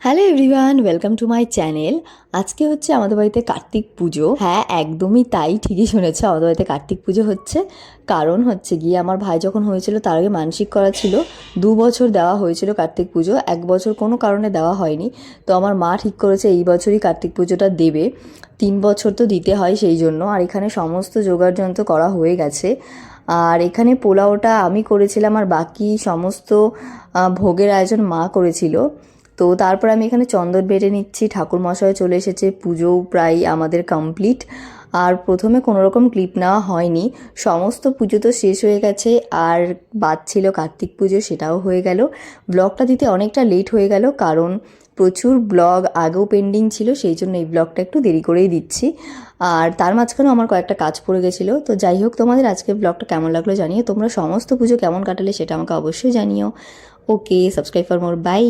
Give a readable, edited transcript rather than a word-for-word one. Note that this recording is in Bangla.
Hello everyone, welcome to my channel. আজকে হচ্ছে আমাদের বাড়িতে কার্তিক পুজো। হ্যাঁ, একদমই তাই, ঠিকই শুনেছ, আমাদের বাড়িতে কার্তিক পুজো হচ্ছে। কারণ হচ্ছে গিয়ে আমার ভাই যখন হয়েছিল তার আগে মানসিক করা ছিল, 2 বছর দেওয়া হয়েছিল কার্তিক পুজো, 1 বছর কোনো কারণে দেওয়া হয়নি। তো আমার মা ঠিক করেছে এই বছরই কার্তিক পুজোটা দেবে। 3 বছর তো দিতে হয় সেই জন্য। আর এখানে সমস্ত জোগাড় যন্ত্র করা হয়ে গেছে। আর এখানে পোলাওটা আমি করেছিলাম, আর বাকি সমস্ত ভোগের আয়োজন মা করেছিল। তো তারপর আমি এখানে চন্দন বেটে নিচ্ছি, ঠাকুরমশাই চলে এসেছে, পুজোও প্রায় আমাদের কমপ্লিট। আর প্রথমে কোনো রকম ক্লিপ নেওয়া হয়নি, সমস্ত পুজো তো শেষ হয়ে গেছে। আর বাদ ছিল কার্তিক পুজো, সেটাও হয়ে গেল। ব্লগটা দিতে অনেকটা লেট হয়ে গেল, কারণ প্রচুর ব্লগ আগেও পেন্ডিং ছিল, সেই জন্য এই ব্লগটা একটু দেরি করেই দিচ্ছি। আর তার মাঝখানেও আমার কয়েকটা কাজ পড়ে গেছিলো। তো যাই হোক, তোমাদের আজকের ব্লগটা কেমন লাগলো জানিও। তোমরা সমস্ত পুজো কেমন কাটালে সেটা আমাকে অবশ্যই জানিও। ওকে, সাবস্ক্রাইব ফর মোর, বাই।